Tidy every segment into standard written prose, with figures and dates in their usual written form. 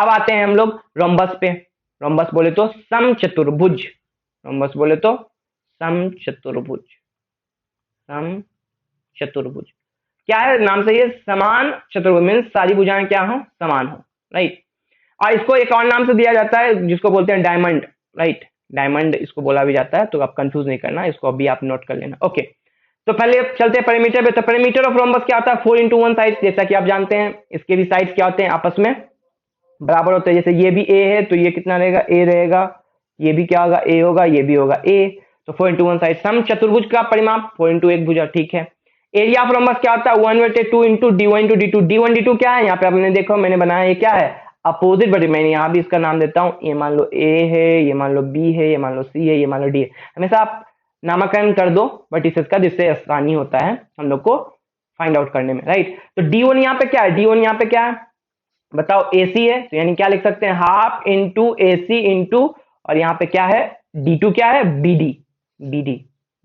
अब आते हैं हम लोग रोम्बस पे। रोम्बस बोले तो समचतुर्भुज, रोम्बस बोले तो समचतुर्भुज, समचतुर्भुज क्या है नाम से, ये समान चतुर्भुज मीन्स सारी भुजाएं क्या हो, समान हो, राइट। और इसको एक और नाम से दिया जाता है जिसको बोलते हैं डायमंड, राइट, डायमंड इसको बोला भी जाता है, तो आप कंफ्यूज नहीं करना, इसको अभी आप नोट कर लेना, ओके। तो पहले चलते हैं पेरीमीटर पे। तो पेरीमीटर ऑफ रोम्बस क्या होता है, 4 into 1 साइड, जैसा कि आप जानते हैं इसके भी साइड्स क्या होते हैं, आपस में बराबर होते हैं। जैसे ये भी ए है तो ये कितना रहेगा, ए रहेगा, ये भी क्या होगा, ए होगा, ये भी होगा ए, तो 4 into 1 साइड। सम चतुर्भुज का परिमाप 4 into 1 भुजा, ठीक है। एरिया ऑफ रोम्बस क्या होता है, 1/2 into d1 into d2। d1 d2 क्या है, यहाँ पे आपने देखो मैंने बनाया, ये क्या है, अपोजिट, बट मैंने यहाँ भी इसका नाम देता हूँ, ये मान लो ए है, ये मान लो बी है, ये मान लो सी है, ये मान लो डी है। हमेशा आप नामकरण कर दो बट इसका, जिससे आसानी होता है हम लोग को फाइंड आउट करने में, राइट। तो d1 यहाँ पे क्या है, d1 यहाँ पे क्या है बताओ, AC है, तो यानी क्या लिख सकते हैं, हाफ इंटू AC इंटू, और यहाँ पे क्या है d2 क्या है, BD, BD,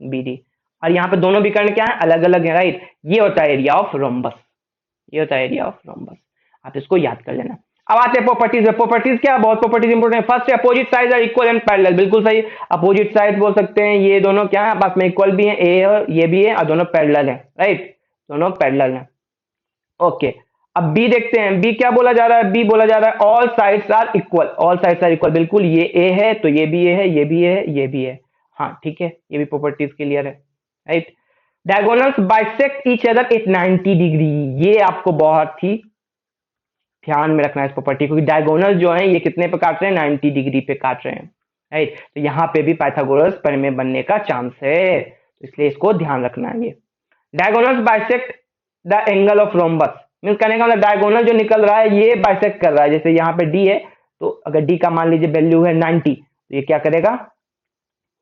BD, और यहाँ पे दोनों विकर्ण क्या है, अलग अलग है, राइट। ये होता है एरिया ऑफ रोम्बस, ये होता है एरिया ऑफ रोम्बस, आप इसको याद कर लेना। अब आते हैं प्रॉपर्टीज में। प्रॉपर्टीज क्या है, बहुत प्रॉपर्टीज इंपोर्टेंट है। फर्स्ट है opposite side are equal and parallel, बिल्कुल सही, अपोजिट साइड बोल सकते हैं, ये दोनों क्या है आपस में इक्वल भी है, ए और ये भी है, और दोनों पैरेलल है, राइट, दोनों पैरेलल है, ओके। अब बी देखते हैं, बी क्या बोला जा रहा है, बी बोला जा रहा है all sides are equal, all sides are equal, बिल्कुल, ये ए है तो ये भी ए है, ये भी ए है, ये भी है, हाँ ठीक है, ये भी प्रॉपर्टीज क्लियर है, right. Diagonals bisect each other at 90 degree, ये आपको बहुत ही ध्यान में रखना है इस प्रॉपर्टी को, डायगोनल जो है ये कितने पे काट रहे हैं, 90 डिग्री पे काट रहे हैं, राइट। तो यहाँ पे भी पाइथागोरस प्रमेय बनने का चांस है, तो इसलिए इसको ध्यान रखना है। ये diagonals bisect the angle of rhombus, means कहने का मतलब डायगोनल जो निकल रहा है ये बाइसेक्ट कर रहा है, जैसे यहाँ पे डी है, तो अगर डी का मान लीजिए वैल्यू है 90, तो ये क्या करेगा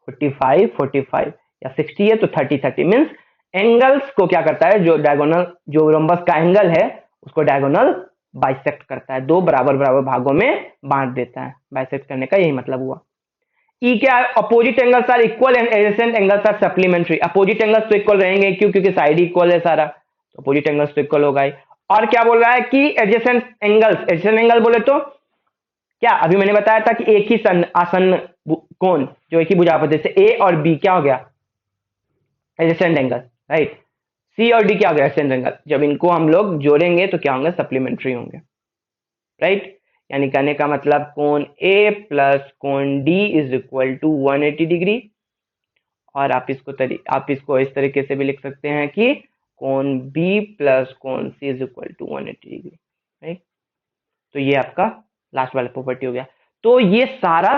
45 45, या 60 है तो 30 30, मीन्स एंगल्स को क्या करता है, जो डायगोनल जो रोम्बस का एंगल है उसको डायगोनल बाइसेक्ट करता है, दो बराबर बराबर भागों में बांट देता है, बाइसेक्ट करने का यही मतलब हुआ। ई क्या है, opposite angles are equal and adjacent angles are supplementary, opposite angles तो इक्वल रहेंगे, क्यों, क्योंकि साइड इक्वल है सारा, तो अपोजिट एंगल्स तो इक्वल होगा ही। और क्या बोल रहा है कि एडजेसेंट एंगल्स, एडजेसेंट एंगल बोले तो क्या, अभी मैंने बताया था कि एक ही आसन्न कोण जो एक ही भुजा पर, जैसे ए और बी क्या हो गया एडजेसेंट एंगल, राइट, सी और डी क्या हो गया एडजेसेंट एंगल, जब इनको हम लोग जोड़ेंगे तो क्या होंगे, सप्लीमेंट्री होंगे, राइट। यानी कहने का मतलब कोण ए प्लस कोण D is equal to 180 degree, और आप इसको इस तरीके से भी लिख सकते हैं कि कोण बी प्लस कोण C is equal to 180 degree, right. तो ये आपका लास्ट वाला प्रॉपर्टी हो गया। तो ये सारा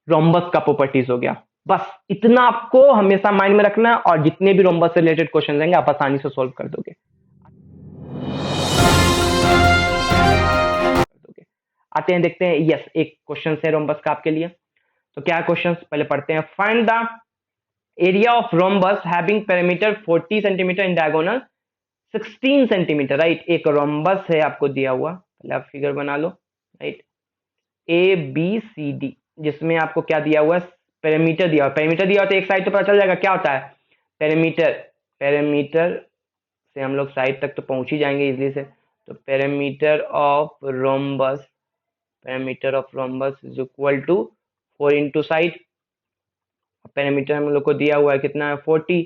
रोम्बस का प्रॉपर्टीज हो गया, बस इतना आपको हमेशा माइंड में रखना, और जितने भी रोम्बस से रिलेटेड क्वेश्चन रहेंगे आप आसानी से सोल्व कर दोगे। आते हैं देखते हैं, यस एक क्वेश्चन है रोम्बस का आपके लिए, तो क्या क्वेश्चन पहले पढ़ते हैं। Find the area of rhombus having perimeter 40 centimetre in diagonal 16 centimetre, right. एक रोम्बस है आपको दिया हुआ, पहले आप फिगर बना लो, right, A B C D, जिसमें आपको क्या दिया हुआ है, पेरीमीटर दिया हुआ, पेरीमीटर दिया हुआ तो एक साइड तो पता चल जाएगा क्या होता है पेरीमीटर, पेरीमीटर से हम लोग साइड तक तो पहुंच ही जाएंगे इजली से, तो perimeter of rhombus, perimeter of rhombus is equal to 4 into side, perimeter हम लोग को दिया हुआ है कितना है 40,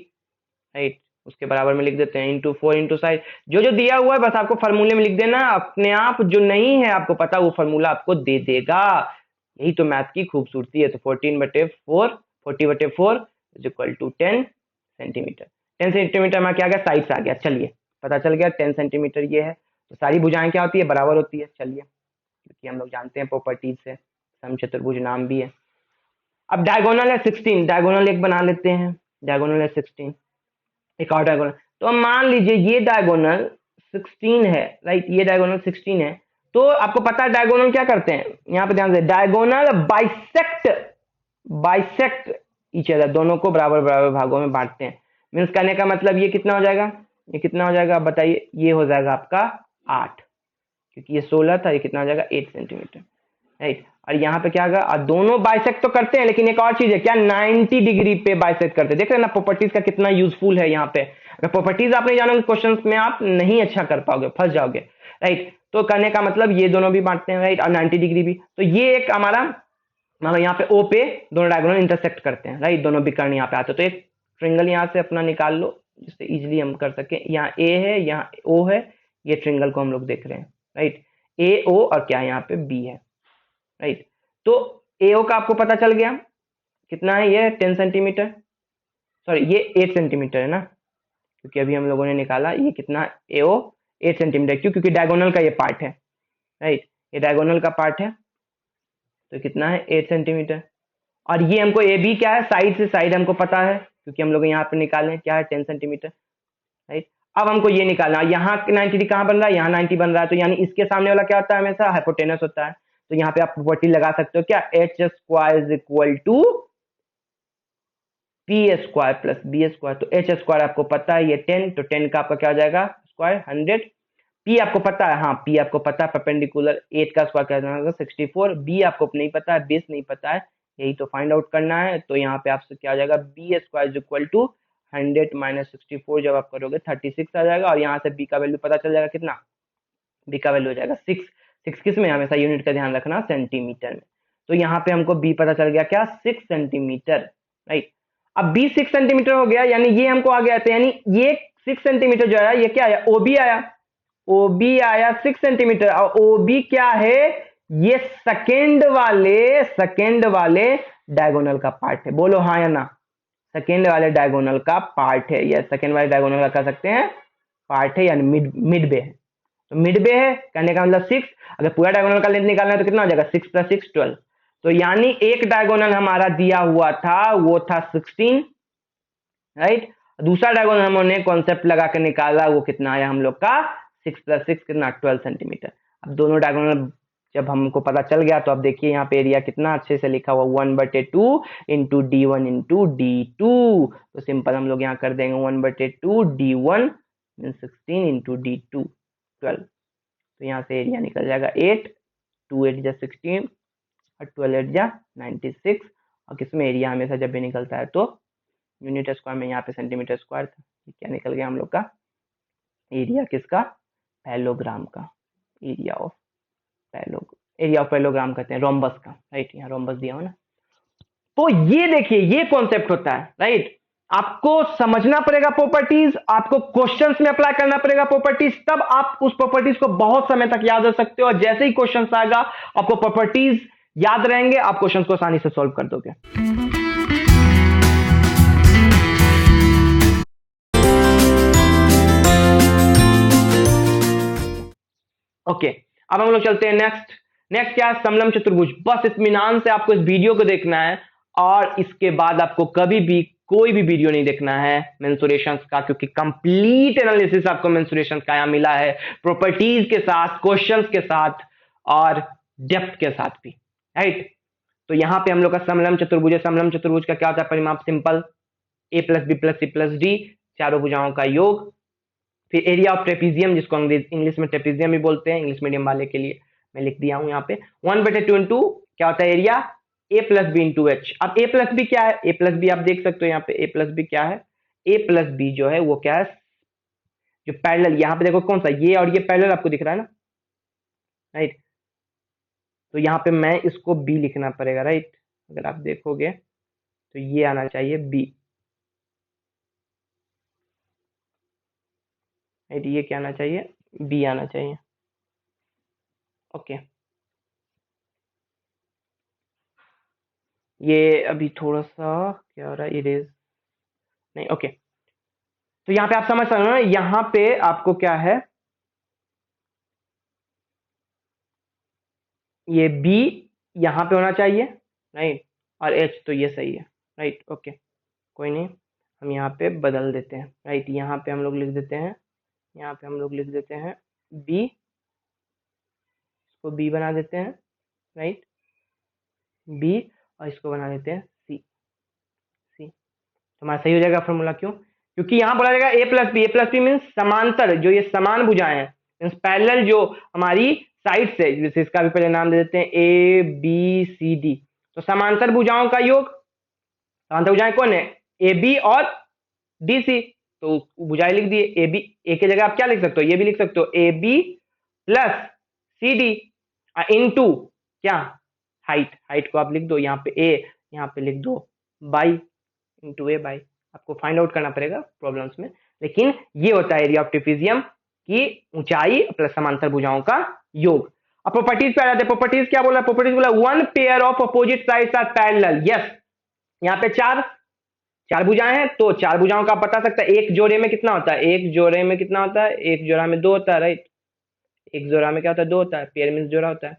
राइट, उसके बराबर में लिख देते हैं इंटू 4 इंटू साइड, जो जो दिया हुआ है बस आपको फार्मूले में लिख देना, अपने आप जो नहीं है आपको पता वो फार्मूला आपको दे देगा, यही तो मैथ की खूबसूरती है। तो 14/4 40/4 is equal to 10 centimetre, 10 centimetre में क्या आ गया, साइड आ गया, चलिए पता चल गया 10 सेंटीमीटर ये है, तो सारी भुजाएं क्या होती है, बराबर होती है, चलिए क्योंकि हम लोग जानते हैं प्रॉपर्टीज से, समचतुर्भुज नाम भी है। अब डायगोनल है 16, डायगोनल एक बना लेते हैं, डायगोनल है 16, एक और डायगोनल, तो मान लीजिए ये डायगोनल 16 है, राइट, ये डायगोनल 16 है, तो आपको पता है डायगोनल क्या करते हैं, यहाँ पे ध्यान से, डायगोनल बाइसेक्ट ईच अदर, दोनों को बराबर बराबर भागों में बांटते हैं, मीन्स करने का मतलब ये कितना हो जाएगा, ये कितना हो जाएगा बताइए, ये हो जाएगा आपका 8, क्योंकि ये 16 था, ये कितना हो जाएगा 8 सेंटीमीटर, राइट। और यहाँ पे क्या होगा, दोनों बाइसेक्ट तो करते हैं, लेकिन एक और चीज है क्या, 90 डिग्री पे बाइसेक्ट करते हैं, देख रहे हैं ना प्रॉपर्टीज का कितना यूजफुल है यहाँ पे, अगर प्रॉपर्टीज आप नहीं जानोगे क्वेश्चंस में आप नहीं अच्छा कर पाओगे, फंस जाओगे, राइट। तो करने का मतलब ये दोनों भी बांटते हैं, राइट, और 90 डिग्री भी। तो ये एक हमारा मतलब यहाँ पे ओ पे दोनों डायगोनल इंटरसेक्ट करते हैं, राइट, दोनों विकर्ण यहाँ पे आते हैं। तो एक ट्रिंगल यहाँ से अपना निकाल लो जिससे इजिली हम कर सके। यहाँ ए है, यहाँ ओ है, ये ट्रिंगल को हम लोग देख रहे हैं, राइट, ए ओ और क्या यहाँ पे बी है, राइट। तो ए ओ का आपको पता चल गया कितना है, ये 10 सेंटीमीटर, सॉरी ये 8 सेंटीमीटर है ना, क्योंकि अभी हम लोगों ने निकाला ये कितना, ए ओ 8 सेंटीमीटर, क्यों, क्योंकि डायगोनल का ये पार्ट है, राइट, ये डायगोनल का पार्ट है। तो कितना है 8 सेंटीमीटर। और ये हमको ए बी क्या है, साइड से साइड हमको पता है क्योंकि हम लोग यहाँ पे निकाले क्या है 10 सेंटीमीटर, राइट। अब हमको ये निकालना, यहाँ 90 कहाँ बन रहा है, यहाँ 90 बन रहा है, तो यानी इसके सामने वाला क्या होता है, हमेशा हाइपोटेनस होता है। तो यहाँ पे आप प्रॉपर्टी लगा सकते हो क्या, H square is equal to P square plus B square. तो एच स्क्वायर आपको पता है ये 10, तो 10 का आपका क्या हो जाएगा स्क्वायर 100। पी आपको पता है, हाँ पी आपको पता है परपेंडिकुलर 8 का स्क्वायर क्या जाएगा 64। बी आपको नहीं पता है, बेस नहीं पता है, यही तो फाइंड आउट करना है। तो यहाँ पे आपसे क्या हो जाएगा, B square is equal to 100 minus 64, जब आप करोगे 36 आ जाएगा। और यहाँ से बी का वैल्यू पता चल जाएगा कितना, बी का वैल्यू हो जाएगा 6। 6 किस में, हमेशा यूनिट का ध्यान रखना, सेंटीमीटर में। तो यहाँ पे हमको बी पता चल गया क्या, 6 सेंटीमीटर, राइट। अब बी 6 सेंटीमीटर हो गया, यानी ये हमको आ गया था, यानी ये 6 सेंटीमीटर जो आया ये क्या आया, ओबी आया, ओबी आया 6 सेंटीमीटर। और ओबी क्या है, ये सेकेंड वाले डायगोनल का पार्ट है, बोलो हाँ या ना, सेकेंड वाले डायगोनल का पार्ट है, या सेकेंड वाले डायगोनल का कह सकते हैं पार्ट है, यानी मिड बे है। तो मिड बे है कहने का मतलब 6। अगर पूरा डायगोनल का लेंथ निकालना है तो कितना हो जाएगा, 6 + 6 12। तो यानी एक डायगोनल हमारा दिया हुआ था वो था 16, राइट। दूसरा डायगोनल हमने कॉन्सेप्ट लगा कर निकाला, वो कितना आया हम लोग का, 6 + 6 कितना 12 सेंटीमीटर। अब दोनों डायगोनल जब हमको पता चल गया तो अब देखिए यहाँ पे एरिया कितना अच्छे से लिखा हुआ 1/2 इंटू D1 इंटू D2। तो सिंपल हम लोग यहाँ कर देंगे 1/2 D1 16 इंटू D2 12। तो यहाँ से एरिया निकल जाएगा 8, 2 8 जा 16 और 12 8 जा 96। और किसमें एरिया हमेशा जब भी निकलता है तो यूनिट स्क्वायर में, यहाँ पे सेंटीमीटर स्क्वायर था, क्या निकल गया हम लोग का एरिया किसका, पैरेललोग्राम का, एरिया ऑफ पैरेललोग्राम कहते हैं, रोम्बस का, राइट, यहाँ रोम्बस दिया हो ना। तो ये देखिए ये कॉन्सेप्ट होता है, राइट। आपको समझना पड़ेगा प्रॉपर्टीज, आपको क्वेश्चंस में अप्लाई करना पड़ेगा प्रॉपर्टीज, तब आप उस प्रॉपर्टीज को बहुत समय तक याद रख सकते हो। और जैसे ही क्वेश्चंस आएगा आपको प्रॉपर्टीज याद रहेंगे, आप क्वेश्चंस को आसानी से सॉल्व कर दोगे। ओके, अब हम लोग चलते हैं नेक्स्ट क्या है, समलम चतुर्भुज। बस इत्मीनान से आपको इस वीडियो को देखना है और इसके बाद आपको कभी भी कोई भी वीडियो नहीं देखना है मेंसुरेशंस का, क्योंकि कंप्लीट एनालिसिस आपको मेंसुरेशंस का यहाँ मिला है, प्रॉपर्टीज के साथ, क्वेश्चंस के साथ और डेप्थ के साथ भी, राइट। तो यहाँ पे हम लोग का समलम चतुर्भुज है। समलम चतुर्भुज का क्या होता है परिमाप, simple a + b + c + d, चारों भुजाओं का योग। फिर एरिया ऑफ ट्रेपीजियम, जिसको इंग्लिश में ट्रेपीजियम भी बोलते हैं, इंग्लिश मीडियम वाले के लिए मैं लिख दिया हूं यहाँ पे 1/2 इंटू क्या होता है area, a + b into h। अब a + b क्या है, a + b आप देख सकते हो यहाँ पे a + b क्या है, a + b जो है वो क्या है, जो पैरेलल, यहाँ पे देखो कौन सा, ये और ये पैरेलल आपको दिख रहा है ना, राइट। तो यहाँ पे मैं इसको b लिखना पड़ेगा, राइट। अगर आप देखोगे तो ये आना चाहिए b, राइट, ये क्या आना चाहिए, b आना चाहिए, ओके। ये अभी थोड़ा सा क्या हो रहा है, इरेज नहीं, ओके। तो यहाँ पे आप समझ सकते हो ना, यहाँ पे आपको क्या है, ये B यहाँ पे होना चाहिए, राइट, और H तो ये सही है, राइट, ओके, कोई नहीं, हम यहाँ पे बदल देते हैं, राइट। यहाँ पे हम लोग लिख देते हैं, यहाँ पे हम लोग लिख देते हैं B, इसको B बना देते हैं, राइट, B, और इसको बना देते हैं C। तो हमारा सही हो जाएगा फॉर्मूला, क्यों, क्योंकि यहाँ बोला जाएगा a + b मीन्स समांतर, जो ये समान भुजाएं हैं, मीन्स पैरेलल, जो हमारी साइड से, जैसे इसका भी पहले नाम दे देते हैं a b c d। तो समांतर भुजाओं का योग, समांतर भुजाएं कौन है, ए बी और डी सी। तो भुजाएं लिख दिए, ए बी, ए की जगह आप क्या लिख सकते हो, ये भी लिख सकते हो, A B plus C D into क्या हाइट, हाइट को आप लिख दो यहाँ पे ए, यहाँ पे लिख दो बाई इंटू ए बाई, आपको फाइंड आउट करना पड़ेगा प्रॉब्लम्स में, लेकिन ये होता है एरिया ऑफ ट्रेपेजियम की ऊंचाई प्लस समांतर भुजाओं का योग। अब प्रॉपर्टीज पे आ जाते हैं। प्रॉपर्टीज क्या बोला, प्रॉपर्टीज बोला one pair of opposite sides are parallel. Yes, यहाँ पे चार भुजाएं हैं तो चार भुजाओं का आप बता सकता है एक जोड़े में कितना होता है, एक जोड़े में कितना होता है, एक जोड़ा में दो होता है, राइट। एक जोड़ा में क्या होता है, दो होता है, पेयर मीन्स जोड़ा होता है।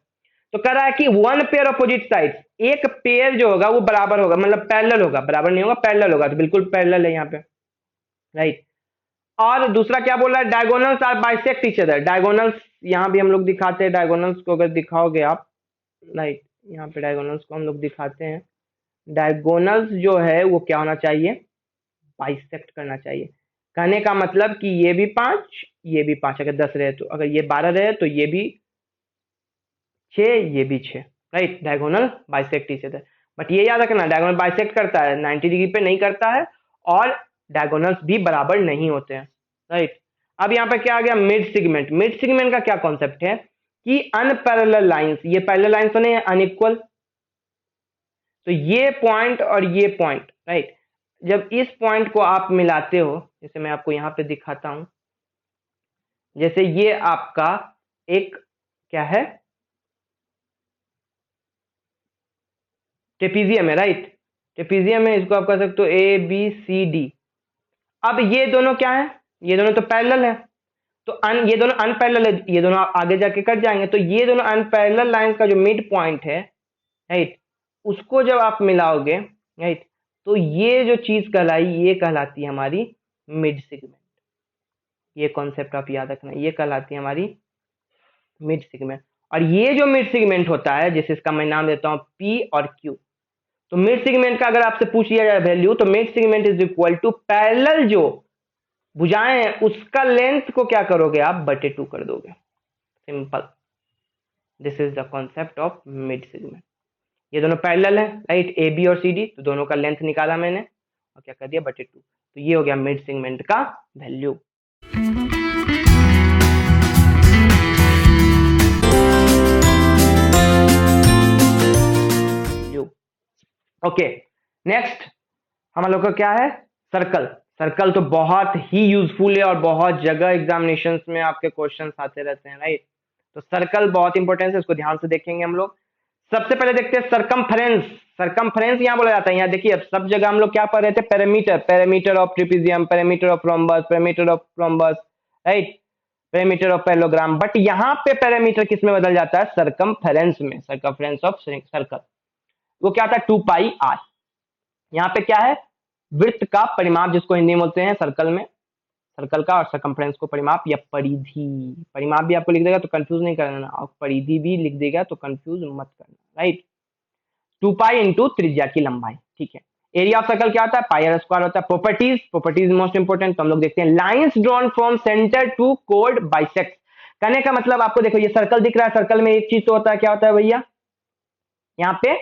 तो कह रहा है कि वन पेयर अपोजिट साइड्स, एक पेयर जो होगा वो बराबर होगा, मतलब पैरेलल होगा, बराबर नहीं होगा पैरेलल होगा, तो बिल्कुल पैरेलल है यहाँ पे, राइट। और दूसरा क्या बोल रहा है, diagonals are bisect each other. Diagonals यहाँ भी हम लोग दिखाते हैं, डायगोनल्स को अगर दिखाओगे आप, राइट, यहाँ पे डायगोनल्स को हम लोग दिखाते हैं। डायगोनल्स जो है वो क्या होना चाहिए, बाइसेक्ट करना चाहिए। कहने का मतलब कि ये भी 5 ये भी 5, अगर 10 रहे तो, अगर ये 12 रहे तो ये भी 6 ये भी 6, right. Diagonal bisect each other, but ये याद रखना डायगोनल बाइसेक्ट करता है 90 डिग्री पे नहीं करता है, और डायगोनल्स भी बराबर नहीं होते हैं, राइट। अब यहाँ पे क्या आ गया, मिड सेगमेंट। मिड सेगमेंट का क्या कॉन्सेप्ट है कि अनपैरेलल लाइंस, ये पैरेलल लाइंस तो नहीं है, अनइक्वल, तो ये पॉइंट और ये पॉइंट, राइट, जब इस पॉइंट को आप मिलाते हो, जैसे मैं आपको यहाँ पे दिखाता हूं, जैसे ये आपका एक क्या है, ट्रेपीजियम है, राइट, ट्रेपीजियम है, इसको आप कह सकते हो ए बी सी डी। अब ये दोनों क्या है, ये दोनों तो पैरेलल है, तो ये दोनों अनपैरेलल है, ये दोनों आगे जाके कट जाएंगे, तो ये दोनों अनपैरेलल लाइंस का जो मिड पॉइंट है, राइट, उसको जब आप मिलाओगे, राइट, तो ये जो चीज कहलाई ये कहलाती है हमारी मिड सेगमेंट। ये कॉन्सेप्ट आप याद रखना, ये कहलाती है हमारी मिड सेगमेंट। और ये जो मिड सेगमेंट होता है, जैसे इसका मैं नाम देता हूं पी और क्यू, तो मिड सेगमेंट का अगर आपसे पूछ लिया जाए वैल्यू, तो mid segment is equal to parallel जो भुजाएं हैं उसका लेंथ को क्या करोगे आप, बटे 2 कर दोगे, simple. This is the concept of mid segment. ये दोनों पैरेलल है, राइट, ए बी और सी डी, तो दोनों का लेंथ निकाला मैंने और क्या कर दिया, बटे 2, तो ये हो गया मिड सेगमेंट का वैल्यू। ओके, नेक्स्ट हम लोग का क्या है, सर्कल। सर्कल तो बहुत ही यूजफुल है और बहुत जगह एग्जामिनेशंस में आपके क्वेश्चंस आते रहते हैं, राइट। तो सर्कल बहुत इंपॉर्टेंट है, इसको ध्यान से देखेंगे हम लोग। सबसे पहले देखते हैं सरकमफ्रेंस। सरकमफ्रेंस यहाँ बोला जाता है, यहाँ देखिए अब सब जगह हम लोग क्या पढ़ रहे थे, parameter, parameter of trapezium, parameter of rhombus, parameter of rhombus, right, parameter of parallelogram, but यहाँ पे पैरामीटर किस में बदल जाता है, सरकमफ्रेंस में, सरकमफ्रेंस ऑफ सर्कल। वो क्या था, 2 पाई आर। यहाँ पे क्या है, वृत्त का परिमाप, जिसको हिंदी में बोलते हैं सर्कल में, सर्कल का और सरकमफ्रेंस को परिमाप या परिधि, परिमाप भी आपको लिख देगा तो कंफ्यूज नहीं करना, और परिधि भी लिख देगा तो कंफ्यूज मत करना, राइट। 2 पाई इंटू त्रिज्या की लंबाई, ठीक है। एरिया ऑफ सर्कल क्या होता है, पाई आर स्क्वायर होता है। प्रॉपर्टीज, प्रॉपर्टीज मोस्ट इंपोर्टेंट, तो हम लोग देखते हैं lines drawn from centre to कोड बाइसेक्ट। कहने का मतलब आपको देखो ये सर्कल दिख रहा है, सर्कल में एक चीज तो होता है, क्या होता है भैया, यहाँ पे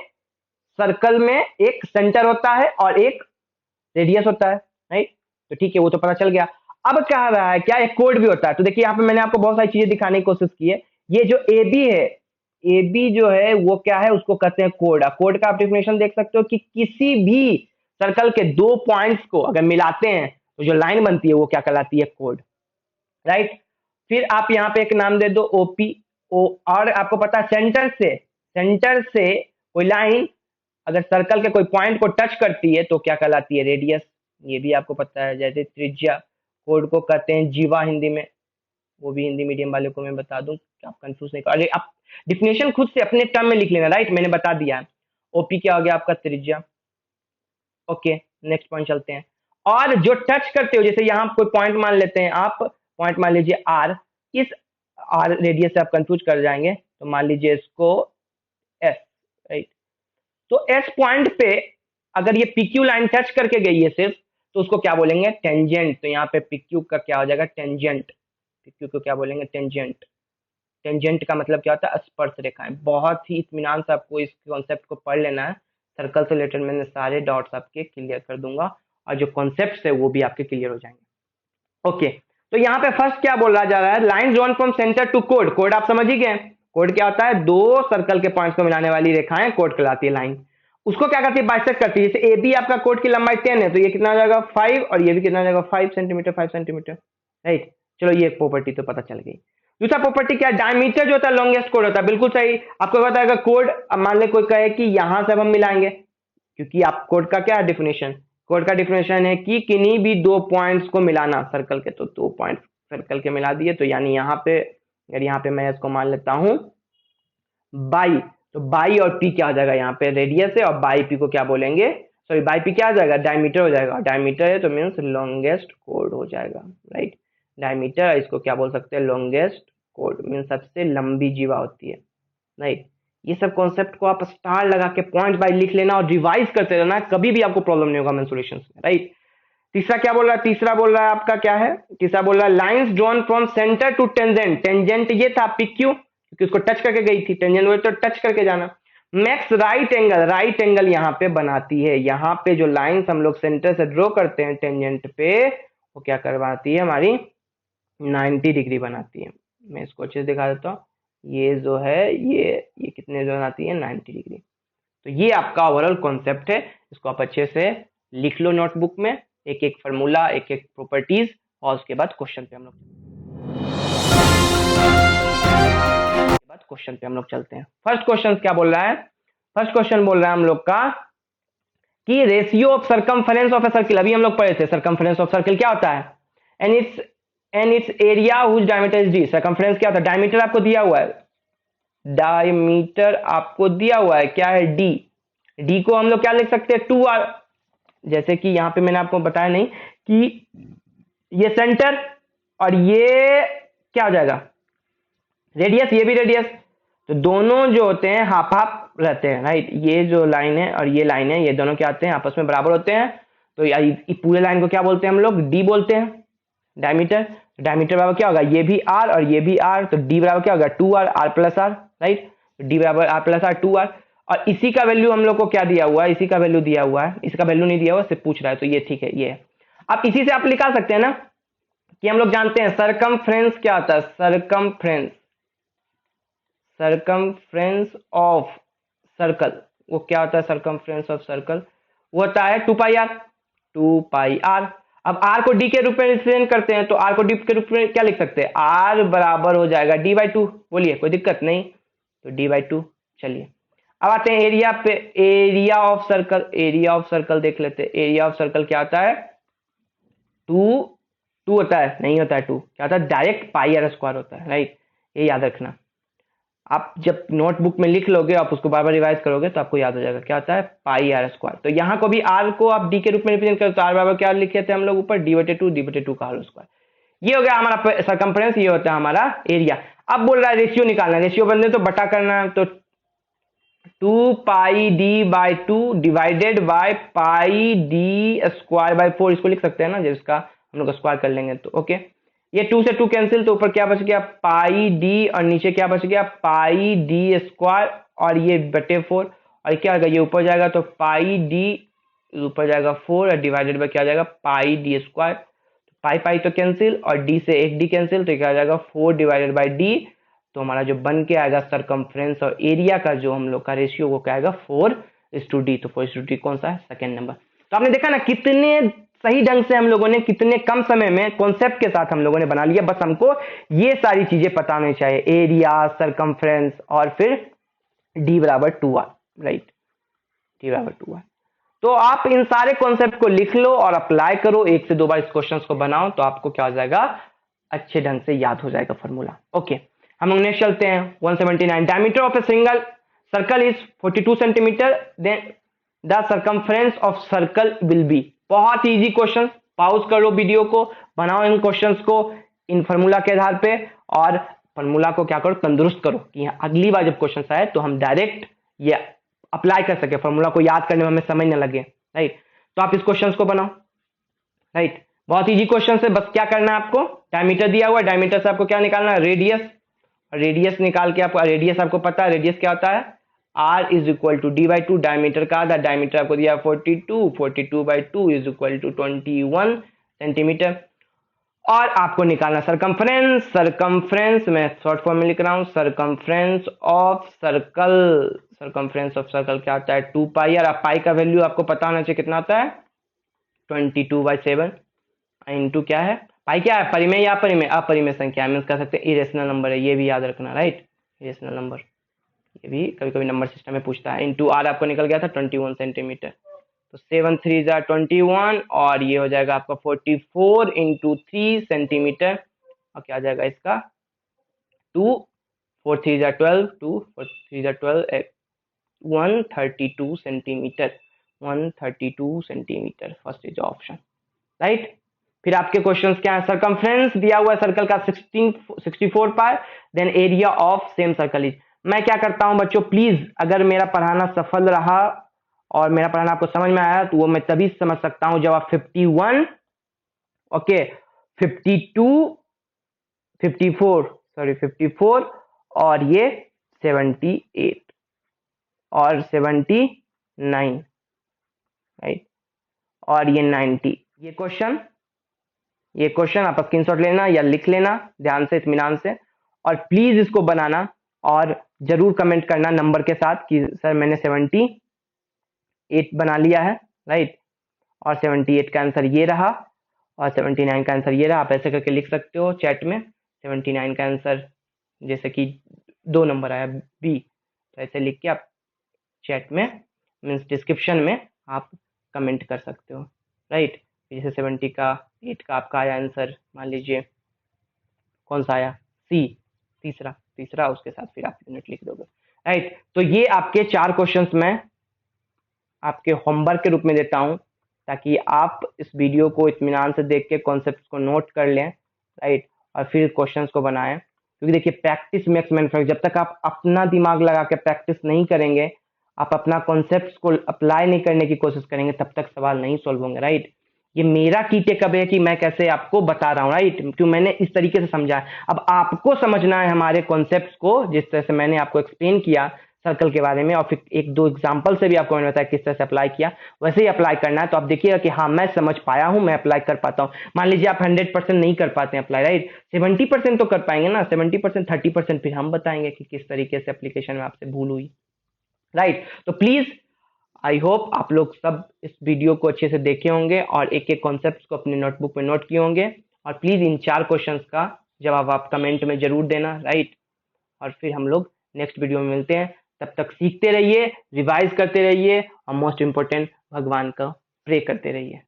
सर्कल में एक सेंटर होता है और एक रेडियस होता है, राइट, तो ठीक है वो तो पता चल गया। अब कह रहा है क्या, एक कोड भी होता है, तो देखिए यहाँ पे मैंने आपको बहुत सारी चीजें दिखाने की कोशिश की है। ये जो ए बी है, ए बी जो है वो क्या है, उसको कहते हैं कोड। कोड का आप डेफिनेशन देख सकते हो कि किसी भी सर्कल के 2 पॉइंट्स को अगर मिलाते हैं तो जो लाइन बनती है वो क्या कहलाती है, कोड, राइट। फिर आप यहाँ पे एक नाम दे दो ओपी, और आपको पता है सेंटर से कोई लाइन अगर सर्कल के कोई पॉइंट को टच करती है तो क्या कहलाती है, रेडियस, ये भी आपको पता है। जैसे त्रिज्या, कोड को कहते हैं जीवा हिंदी में, वो भी हिंदी मीडियम वाले को मैं बता दूं, आप कंफ्यूज नहीं कर, अरे आप डिफिनेशन खुद से अपने टर्म में लिख लेना, राइट, मैंने बता दिया। ओपी क्या हो गया आपका, त्रिज्या। ओके, नेक्स्ट पॉइंट चलते हैं। और जो टच करते हो, जैसे यहाँ कोई पॉइंट मान लेते हैं आप, पॉइंट मान लीजिए आर, इस आर रेडियस से आप कंफ्यूज कर जाएंगे, तो मान लीजिए इसको एस, राइट। तो एस पॉइंट पे अगर ये पीक्यू लाइन टच करके गई है सिर्फ, तो उसको क्या बोलेंगे, टेंजेंट। तो यहाँ पे पीक्यू का क्या हो जाएगा, टेंजेंट। पीक्यू को क्या बोलेंगे, टेंजेंट। टेंजेंट का मतलब क्या होता है, स्पर्श रेखाएं। बहुत ही इत्मीनान से आपको इस कॉन्सेप्ट को पढ़ लेना है। सर्कल से रिलेटेड मैंने सारे डॉट्स आपके क्लियर कर दूंगा, और जो कॉन्सेप्ट है वो भी आपके क्लियर हो जाएंगे। ओके, तो यहाँ पे फर्स्ट क्या बोला जा रहा है, line drawn from centre to कोड। कोड आप समझ ही गए, कोड क्या होता है, दो सर्कल के पॉइंट्स को मिलाने वाली रेखाएं कोड कहलाती है लाइन। उसको क्या करती है, बाइसेक्ट करती है। जैसे ए बी आपका कोड की लंबाई 10 है तो ये कितना हो जाएगा 5 और ये भी कितना हो जाएगा 5 सेंटीमीटर 5 सेंटीमीटर, राइट। चलो ये प्रॉपर्टी तो पता चल गई। दूसरा प्रॉपर्टी क्या है, डायमीटर जो होता है लॉन्गेस्ट कोड होता है, बिल्कुल सही। आपको बताएगा कोड, अब मान ले कोई कहे कि यहां से अब हम मिलाएंगे, क्योंकि आप कोड का क्या डिफिनेशन, कोड का डिफिनेशन है कि किन्हीं भी दो पॉइंट्स को मिलाना सर्कल के, तो दो पॉइंट सर्कल के मिला दिए, तो यानी यहाँ पे अगर यहाँ पे मैं इसको मान लेता हूं बाई, तो बाई और पी क्या हो जाएगा, यहाँ पे रेडियस है और बाई पी को क्या बोलेंगे, सॉरी बाई पी क्या हो जाएगा, डायमीटर हो जाएगा। डायमीटर है तो मीन्स लॉन्गेस्ट कोड हो जाएगा, राइट। डायमीटर, इसको क्या बोल सकते हैं, लॉन्गेस्ट कोड मीन्स सबसे लंबी जीवा होती है, राइट। ये सब कॉन्सेप्ट को आप स्टार लगा के पॉइंट बाय लिख लेना और रिवाइज करते रहना, कभी भी आपको प्रॉब्लम नहीं होगा मेंसुरेशन में, राइट। तीसरा क्या बोल रहा है, तीसरा बोल रहा है आपका क्या है, तीसरा बोल रहा है lines drawn from centre to tangent. Tangent ये था पीक्यू, क्योंकि उसको टच करके गई थी, टेंजेंट वो तो टच करके जाना। Max right angle, right angle यहाँ पे बनाती है, यहाँ पे जो लाइंस हम लोग सेंटर से ड्रॉ करते हैं टेंजेंट पे, वो क्या करवाती है हमारी 90 डिग्री बनाती है। मैं इसको अच्छे से दिखा देता हूँ, ये जो है ये कितने जो बनाती है 90 डिग्री। तो ये आपका ओवरऑल कॉन्सेप्ट है, इसको आप अच्छे से लिख लो नोटबुक में, एक एक फार्मूला, एक एक प्रॉपर्टीज, और उसके बाद क्वेश्चन पे हम लोग चलते हैं। फर्स्ट क्वेश्चन क्या बोल रहा है, फर्स्ट क्वेश्चन बोल रहा है हम लोग का कि ratio of circumference of a circle, अभी हम लोग पढ़े थे सरकमफेरेंस ऑफ सर्किल क्या होता है, and its area whose diameter is D. Circumference क्या होता है, डायमीटर आपको दिया हुआ है, डायमीटर आपको दिया हुआ है क्या है डी, डी को हम लोग क्या लिख सकते हैं 2r, जैसे कि यहां पे मैंने आपको बताया नहीं कि ये सेंटर और ये क्या हो जाएगा रेडियस, ये भी रेडियस, तो दोनों जो होते हैं हाफ हाफ रहते हैं, राइट। ये जो लाइन है और ये लाइन है, ये दोनों क्या आते हैं आपस में बराबर होते हैं, तो ये पूरे लाइन को क्या बोलते हैं हम लोग, डी बोलते हैं, डायमीटर। डायमीटर बराबर क्या होगा, ये भी आर और ये भी आर, तो डी बराबर क्या होगा 2r, R plus R, right. D बराबर आर प्लस आर 2r, और इसी का वैल्यू हम लोग को क्या दिया हुआ है, इसी का वैल्यू दिया हुआ है, इसका वैल्यू नहीं दिया हुआ, सिर्फ पूछ रहा है, तो ये ठीक है, ये है। अब इसी से आप निकाल सकते हैं ना कि हम लोग जानते हैं सरकमफ्रेंस क्या होता है, सरकमफ्रेंस ऑफ सर्कल, वो क्या होता है सरकमफ्रेंस ऑफ सर्कल, वो होता है 2πr। अब r को d के रूप में रिप्रेजेंट करते हैं, तो r को d के रूप में क्या लिख सकते हैं, r बराबर हो जाएगा d/2, बोलिए कोई दिक्कत नहीं, तो d/2। चलिए अब आते हैं एरिया पे, area of circle, area of circle देख लेते हैं। एरिया ऑफ सर्कल क्या होता है, 2 होता है, नहीं होता है 2, क्या होता है डायरेक्ट πr² होता है, राइट। ये याद रखना, आप जब नोटबुक में लिख लोगे, आप उसको बार बार रिवाइज करोगे तो आपको याद हो जाएगा क्या होता है πr²। तो यहाँ को भी r को आप d के रूप में रिप्रेजेंट करो, तो r बराबर क्या लिखे थे हम लोग ऊपर d/2 का होल स्क्वायर। ये हो गया हमारा सरकमफ्रेंस, ये होता है हमारा एरिया। अब बोल रहा है रेशियो निकालना, रेशियो बनने तो बटा करना, तो 2πd/2 डिवाइडेड बाय πd²/4, इसको लिख सकते हैं ना, जिसका हम लोग स्क्वायर कर लेंगे तो ओके। ये 2 से 2 कैंसिल, तो ऊपर क्या बच गया πd और नीचे क्या बच गया πd², और ये बटे 4, और क्या होगा ये ऊपर जाएगा तो πd ऊपर जाएगा 4 और डिवाइडेड बाय क्या जाएगा πd², पाई तो कैंसिल और d से एक d कैंसिल, तो क्या आ जाएगा 4 डिवाइडेड बाय d, तो हमारा जो बन के आएगा सरकमफ्रेंस और एरिया का जो हम लोग का रेशियो वो क्या आएगा 4:d। तो 4:d कौन सा है, सेकेंड नंबर। तो आपने देखा ना कितने सही ढंग से हम लोगों ने कितने कम समय में कॉन्सेप्ट के साथ हम लोगों ने बना लिया, बस हमको ये सारी चीजें पता होनी चाहिए, एरिया, सरकमफ्रेंस और फिर d/2r, राइट, d/2r। तो आप इन सारे कॉन्सेप्ट को लिख लो और अप्लाई करो, 1 से 2 बार इस क्वेश्चंस को बनाओ, तो आपको क्या हो जाएगा अच्छे ढंग से याद हो जाएगा फॉर्मूला। ओके, हम लोग नेक्स्ट चलते हैं। 179 diameter of a single circle is 42 centimetre, then the circumference of circle will be. बहुत इजी क्वेश्चन, पॉज करो वीडियो को, बनाओ इन क्वेश्चंस को इन फॉर्मूला के आधार पे, और फॉर्मूला को क्या करो तंदुरुस्त करो कि अगली बार जब क्वेश्चन आए तो हम डायरेक्ट ये अप्लाई कर सके, फॉर्मूला को याद करने में हमें समय न लगे, राइट। तो आप इस क्वेश्चन को बनाओ, राइट। बहुत इजी क्वेश्चन है, बस क्या करना है आपको, डायमीटर दिया हुआ है, डायमीटर से आपको क्या निकालना है रेडियस, रेडियस निकाल के आपको, रेडियस आपको पता है रेडियस क्या होता है r = d/2, डायमीटर का आधा, डायमीटर आपको दिया 42, 42/2 = 21 सेंटीमीटर। और आपको निकालना सरकमफ्रेंस। सरकमफ्रेंस मैं शॉर्ट फॉर्म में लिख रहा हूं, circumference of circle. Circumference of circle क्या आता है 2 पाई, और पाई का वैल्यू आपको पता होना चाहिए कितना आता है 22/7 इंटू क्या है पाई, क्या है परिमेय या अपरिमेय, अपरिमेय संख्या मीन्स कह सकते हैं इरेशनल नंबर है, ये भी याद रखना राइट, इरेशनल नंबर, ये भी कभी कभी नंबर सिस्टम में पूछता है। इंटू आर आपको निकल गया था 21 सेंटीमीटर, तो 7 3 जा 21, और ये हो जाएगा आपका 44 इंटू 3 सेंटीमीटर, और क्या आ जाएगा इसका 2 4 3 जा 12, 2 4 3 जा 12, 132 centimetre, 132 centimetre, first is option right. फिर आपके क्वेश्चंस क्या है, सरकमफ्रेंस दिया हुआ है सर्कल का 64 pi, then area of same circle is. मैं क्या करता हूं बच्चों, प्लीज अगर मेरा पढ़ाना सफल रहा और मेरा पढ़ाना आपको समझ में आया तो वो मैं तभी समझ सकता हूं जब आप 51 ओके 52 54 सॉरी 54 और ये 78 और 79 राइट और ये 90, ये क्वेश्चन आप स्क्रीनशॉट लेना या लिख लेना ध्यान से इत्मीनान से, और प्लीज इसको बनाना और जरूर कमेंट करना नंबर के साथ कि सर मैंने 78 बना लिया है राइट, और 78 का आंसर ये रहा और 79 का आंसर ये रहा। आप ऐसे करके लिख सकते हो चैट में 79 का आंसर, जैसे कि 2 नंबर आया बी, तो ऐसे लिख के आप चैट में मीन्स डिस्क्रिप्शन में आप कमेंट कर सकते हो राइट। जैसे 70 का 8 का आपका आया आंसर, मान लीजिए कौन सा आया सी, तीसरा उसके साथ फिर आप यूनिट लिख दोगे राइट। तो ये आपके 4 क्वेश्चंस मैं आपके होमवर्क के रूप में देता हूं ताकि आप इस वीडियो को इत्मीनान से देख के कॉन्सेप्ट को नोट कर लें राइट, और फिर क्वेश्चंस को बनाएं। क्योंकि देखिए प्रैक्टिस मेक्स मैन परफेक्ट, जब तक आप अपना दिमाग लगा के प्रैक्टिस नहीं करेंगे, आप अपना कॉन्सेप्ट को अप्लाई नहीं करने की कोशिश करेंगे, तब तक सवाल नहीं सोल्व होंगे राइट। ये मेरा की टेकअप है कि मैं कैसे आपको बता रहा हूँ राइट, क्यों मैंने इस तरीके से समझा है। अब आपको समझना है हमारे कॉन्सेप्ट्स को, जिस तरह से मैंने आपको एक्सप्लेन किया सर्कल के बारे में, और फिर 1-2 एग्जाम्पल से भी आपको मैंने बताया किस तरह से अप्लाई किया, वैसे ही अप्लाई करना है। तो आप देखिएगा कि हाँ मैं समझ पाया हूँ, मैं अप्लाई कर पाता हूँ। मान लीजिए आप 100% नहीं कर पाते हैं अप्लाई राइट, 70% तो कर पाएंगे ना, 70% 30% फिर हम बताएंगे कि किस तरीके से एप्लीकेशन में आपसे भूल हुई राइट। तो प्लीज आई होप आप लोग सब इस वीडियो को अच्छे से देखे होंगे और एक एक कॉन्सेप्ट को अपने नोटबुक में नोट किए होंगे, और प्लीज इन 4 क्वेश्चंस का जवाब आप कमेंट में जरूर देना राइट। और फिर हम लोग नेक्स्ट वीडियो में मिलते हैं, तब तक सीखते रहिए, रिवाइज करते रहिए, और मोस्ट इंपोर्टेंट भगवान का प्रे करते रहिए।